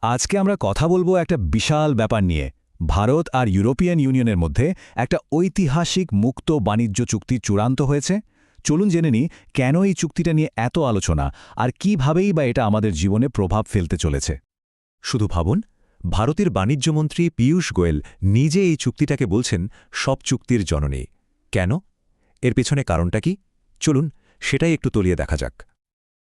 আজকে আমরা কথা বলবো একটা বিশাল ব্যাপার নিয়ে ভারত আর ইউরোপিয়ান ইউনিয়নের মধ্যে একটা ঐতিহাসিক মুক্ত বাণিজ্য চুক্তি চূড়ান্ত হয়েছে। চলুন জেনে নিই কেন এই চুক্তিটা নিয়ে এত আলোচনা আর কিভাবেই বা এটা আমাদের জীবনে প্রভাব ফেলতে চলেছে। শুধু ভাবুন, ভারতের বাণিজ্যমন্ত্রী পীয়ূষ গোয়েল নিজে এই চুক্তিটাকে বলছেন সব চুক্তির জননী। কেন? এর পেছনে কারণটা কি? চলুন সেটাই একটু তলিয়ে দেখা যাক।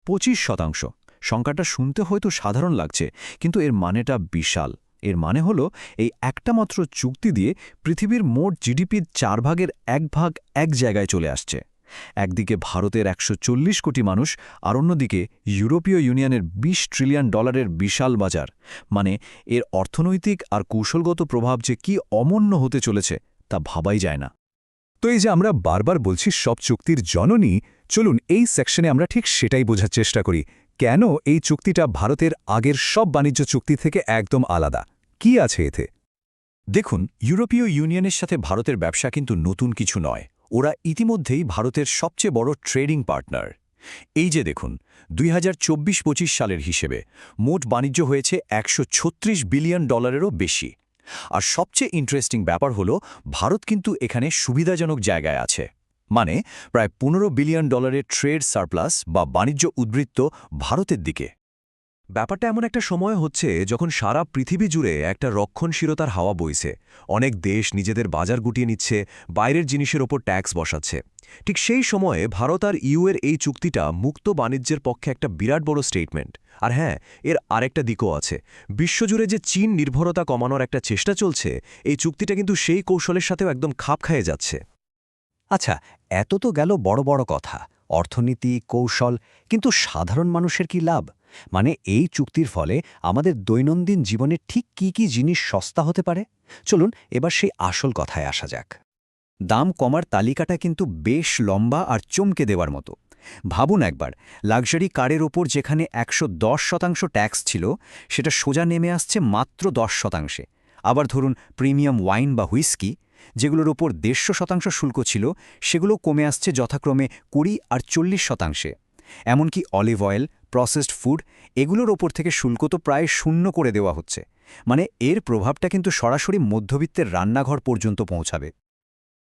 25%। সংখ্যাটা শুনতে হয়তো সাধারণ লাগছে, কিন্তু এর মানেটা বিশাল। এর মানে হলো এই একটা মাত্র চুক্তি দিয়ে পৃথিবীর মোট জিডিপির 4 ভাগের 1 ভাগ এক জায়গায় চলে আসছে। একদিকে ভারতের 140 কোটি মানুষ, আর অন্যদিকে ইউরোপীয় ইউনিয়নের $20 ট্রিলিয়ন বিশাল বাজার। মানে এর অর্থনৈতিক আর কৌশলগত প্রভাব যে কি অমন্য হতে চলেছে তা ভাবাই যায় না। তো এই যে আমরা বারবার বলছি সব চুক্তির জননী, চলুন এই সেকশনে আমরা ঠিক সেটাই বোঝার চেষ্টা করি। কেন এই চুক্তিটা ভারতের আগের সব বাণিজ্য চুক্তি থেকে একদম আলাদা? কি আছে এতে? দেখুন, ইউরোপীয় ইউনিয়নের সাথে ভারতের ব্যবসা কিন্তু নতুন কিছু নয়। ওরা ইতিমধ্যেই ভারতের সবচেয়ে বড় ট্রেডিং পার্টনার। এই যে দেখুন, 2024-25 সালের হিসেবে মোট বাণিজ্য হয়েছে $136 বিলিয়ন বেশি। আর সবচেয়ে ইন্টারেস্টিং ব্যাপার হলো ভারত কিন্তু এখানে সুবিধাজনক জায়গায় আছে। মানে প্রায় $15 বিলিয়ন ট্রেড সারপ্লাস বা বাণিজ্য উদ্বৃত্ত ভারতের দিকে। ব্যাপারটা এমন একটা সময় হচ্ছে যখন সারা পৃথিবী জুড়ে একটা রক্ষণশীলতার হাওয়া বইছে। অনেক দেশ নিজেদের বাজার গুটিয়ে নিচ্ছে, বাইরের জিনিসের ওপর ট্যাক্স বসাচ্ছে। ঠিক সেই সময়ে ভারত আর ইউএর এই চুক্তিটা মুক্ত বাণিজ্যের পক্ষে একটা বিরাট বড় স্টেটমেন্ট। আর হ্যাঁ, এর আরেকটা দিকও আছে। বিশ্বজুড়ে যে চীন নির্ভরতা কমানোর একটা চেষ্টা চলছে, এই চুক্তিটা কিন্তু সেই কৌশলের সাথেও একদম খাপ খাইয়ে যাচ্ছে। আচ্ছা, এত তো গেল বড় বড় কথা, অর্থনীতি, কৌশল, কিন্তু সাধারণ মানুষের কি লাভ? মানে এই চুক্তির ফলে আমাদের দৈনন্দিন জীবনে ঠিক কি কি জিনিস সস্তা হতে পারে? চলুন এবার সেই আসল কথায় আসা যাক। দাম কমার তালিকাটা কিন্তু বেশ লম্বা আর চমকে দেওয়ার মতো। ভাবুন একবার, লাক্সারি কারের ওপর যেখানে 110% ট্যাক্স ছিল, সেটা সোজা নেমে আসছে মাত্র 10%। আবার ধরুন প্রিমিয়াম ওয়াইন বা হুইস্কি, যেগুলোর ওপর 150% শুল্ক ছিল, সেগুলো কমে আসছে যথাক্রমে 20 আর 40%। এমনকি অলিভ অয়েল, প্রসেসড ফুড, এগুলোর ওপর থেকে শুল্ক তো প্রায় শূন্য করে দেওয়া হচ্ছে। মানে এর প্রভাবটা কিন্তু সরাসরি মধ্যবিত্তের রান্নাঘর পর্যন্ত পৌঁছাবে।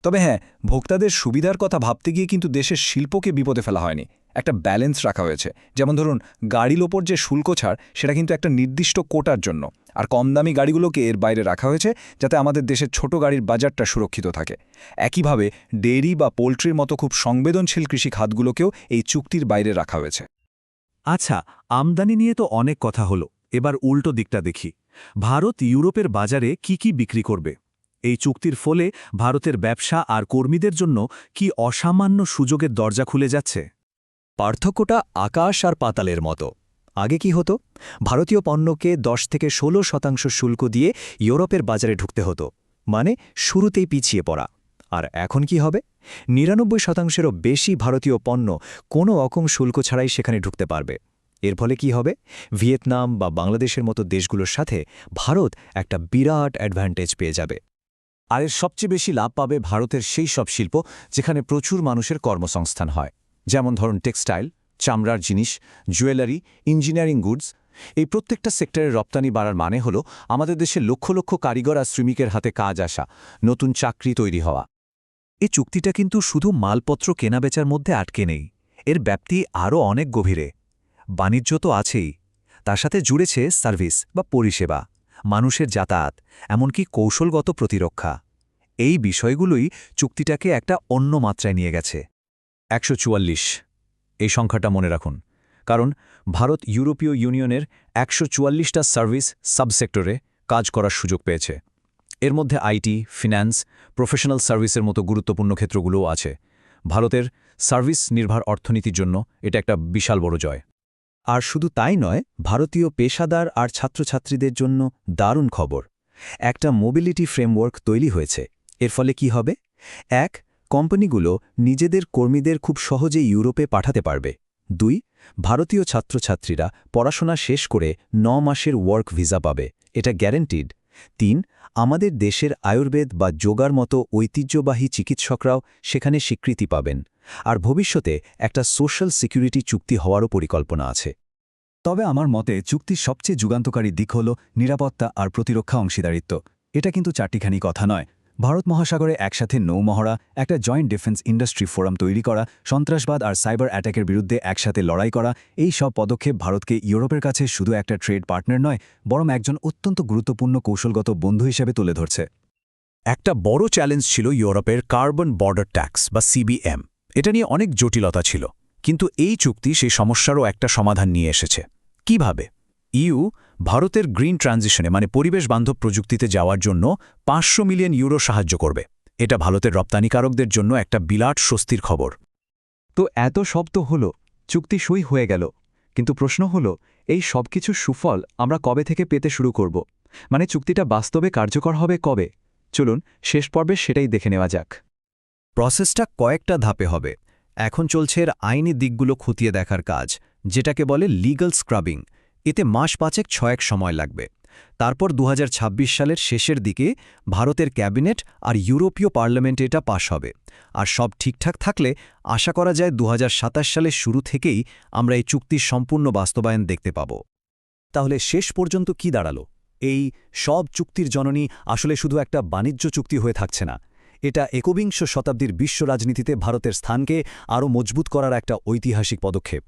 তবে হ্যাঁ, ভোক্তাদের সুবিধার কথা ভাবতে গিয়ে কিন্তু দেশের শিল্পকে বিপদে ফেলা হয়নি। একটা ব্যালেন্স রাখা হয়েছে। যেমন ধরুন, গাড়ির ওপর যে শুল্ক ছাড়, সেটা কিন্তু একটা নির্দিষ্ট কোটার জন্য, আর কম দামি গাড়িগুলোকে এর বাইরে রাখা হয়েছে যাতে আমাদের দেশের ছোট গাড়ির বাজারটা সুরক্ষিত থাকে। একইভাবে ডেইরি বা পোল্ট্রির মতো খুব সংবেদনশীল কৃষি খাতগুলোকেও এই চুক্তির বাইরে রাখা হয়েছে। আচ্ছা, আমদানি নিয়ে তো অনেক কথা হলো, এবার উল্টো দিকটা দেখি। ভারত ইউরোপের বাজারে কি কি বিক্রি করবে? এই চুক্তির ফলে ভারতের ব্যবসা আর কর্মীদের জন্য কি অসামান্য সুযোগের দরজা খুলে যাচ্ছে? পার্থক্যটা আকাশ আর পাতালের মতো। আগে কি হতো? ভারতীয় পণ্যকে 10 থেকে 16% শুল্ক দিয়ে ইউরোপের বাজারে ঢুকতে হতো, মানে শুরুতেই পিছিয়ে পড়া। আর এখন কি হবে? 99%-এরও বেশি ভারতীয় পণ্য কোনো রকম শুল্ক ছাড়াই সেখানে ঢুকতে পারবে। এর ফলে কি হবে? ভিয়েতনাম বা বাংলাদেশের মতো দেশগুলোর সাথে ভারত একটা বিরাট অ্যাডভান্টেজ পেয়ে যাবে। আর এর সবচেয়ে বেশি লাভ পাবে ভারতের সেই সব শিল্প যেখানে প্রচুর মানুষের কর্মসংস্থান হয়। যেমন ধরুন টেক্সটাইল, চামড়ার জিনিস, জুয়েলারি, ইঞ্জিনিয়ারিং গুডস। এই প্রত্যেকটা সেক্টরের রপ্তানি বাড়ার মানে হলো আমাদের দেশে লক্ষ লক্ষ কারিগর আর শ্রমিকের হাতে কাজ আসা, নতুন চাকরি তৈরি হওয়া। এই চুক্তিটা কিন্তু শুধু মালপত্র কেনাবেচার মধ্যে আটকে নেই, এর ব্যাপ্তি আরও অনেক গভীরে। বাণিজ্য তো আছেই, তার সাথে জুড়েছে সার্ভিস বা পরিষেবা, মানুষের যাতায়াত, এমনকি কৌশলগত প্রতিরক্ষা। এই বিষয়গুলোই চুক্তিটাকে একটা অন্য মাত্রায় নিয়ে গেছে। 144, এই সংখ্যাটা মনে রাখুন, কারণ ভারত ইউরোপীয় ইউনিয়নের 144টা সার্ভিস সাবসেক্টরে কাজ করার সুযোগ পেয়েছে। এর মধ্যে আইটি, ফিন্যান্স, প্রফেশনাল সার্ভিসের মতো গুরুত্বপূর্ণ ক্ষেত্রগুলোও আছে। ভারতের সার্ভিস নির্ভর অর্থনীতির জন্য এটা একটা বিশাল বড় জয়। আর শুধু তাই নয়, ভারতীয় পেশাদার আর ছাত্রছাত্রীদের জন্য দারুণ খবর। একটা মোবিলিটি ফ্রেমওয়ার্ক তৈরি হয়েছে। এর ফলে কি হবে? 1. কোম্পানিগুলো নিজেদের কর্মীদের খুব সহজে ইউরোপে পাঠাতে পারবে। 2. ভারতীয় ছাত্রছাত্রীরা পড়াশোনা শেষ করে 9 মাসের ওয়ার্ক ভিসা পাবে, এটা গ্যারান্টিড। 3. আমাদের দেশের আয়ুর্বেদ বা যোগার মতো ঐতিহ্যবাহী চিকিৎসকরাও সেখানে স্বীকৃতি পাবেন। আর ভবিষ্যতে একটা সোশ্যাল সিকিউরিটি চুক্তি হওয়ারও পরিকল্পনা আছে। তবে আমার মতে চুক্তির সবচেয়ে যুগান্তকারী দিক হল নিরাপত্তা আর প্রতিরক্ষা অংশীদারিত্ব। এটা কিন্তু চারটিখানি কথা নয়। ভারত মহাসাগরে একসাথে নৌমহড়া, একটা জয়েন্ট ডিফেন্স ইন্ডাস্ট্রি ফোরাম তৈরি করা, সন্ত্রাসবাদ আর সাইবার অ্যাটাকের বিরুদ্ধে একসাথে লড়াই করা, এই সব পদক্ষেপ ভারতকে ইউরোপের কাছে শুধু একটা ট্রেড পার্টনার নয়, বরং একজন অত্যন্ত গুরুত্বপূর্ণ কৌশলগত বন্ধু হিসেবে তুলে ধরছে। একটা বড় চ্যালেঞ্জ ছিল ইউরোপের কার্বন বর্ডার ট্যাক্স বা সিবিএম। এটা নিয়ে অনেক জটিলতা ছিল, কিন্তু এই চুক্তি সেই সমস্যারও একটা সমাধান নিয়ে এসেছে। কিভাবে? ইউ ভারতের গ্রিন ট্রানজিশনে মানে পরিবেশ বান্ধব প্রযুক্তিতে যাওয়ার জন্য 500 মিলিয়ন ইউরো সাহায্য করবে। এটা ভারতের রপ্তানিকারকদের জন্য একটা বিরাট স্বস্তির খবর। তো এত সব তো হলো, চুক্তি সই হয়ে গেল, কিন্তু প্রশ্ন হলো এই সব কিছুর সুফল আমরা কবে থেকে পেতে শুরু করব? মানে চুক্তিটা বাস্তবে কার্যকর হবে কবে? চলুন শেষ পর্বে সেটাই দেখে নেওয়া যাক। প্রসেসটা কয়েকটা ধাপে হবে। এখন চলছে এর আইনি দিকগুলো খতিয়ে দেখার কাজ, যেটাকে বলে লিগ্যাল স্ক্রাবিং। এতে মাস 5-6 সময় লাগবে। তারপর 2026 সালের শেষের দিকে ভারতের ক্যাবিনেট আর ইউরোপীয় পার্লামেন্টে এটা পাশ হবে। আর সব ঠিকঠাক থাকলে আশা করা যায় 2027 সালের শুরু থেকেই আমরা এই চুক্তির সম্পূর্ণ বাস্তবায়ন দেখতে পাব। তাহলে শেষ পর্যন্ত কি দাঁড়ালো? এই সব চুক্তির জননী আসলে শুধু একটা বাণিজ্য চুক্তি হয়ে থাকছে না। এটা একবিংশ শতাব্দীর বিশ্ব রাজনীতিতে ভারতের স্থানকে আরও মজবুত করার একটা ঐতিহাসিক পদক্ষেপ।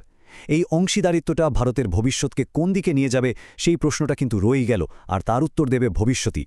এই অংশীদারিত্বটা ভারতের ভবিষ্যৎকে কোন দিকে নিয়ে যাবে সেই প্রশ্নটা কিন্তু রয়েই গেল, আর তার উত্তর দেবে ভবিষ্যৎই।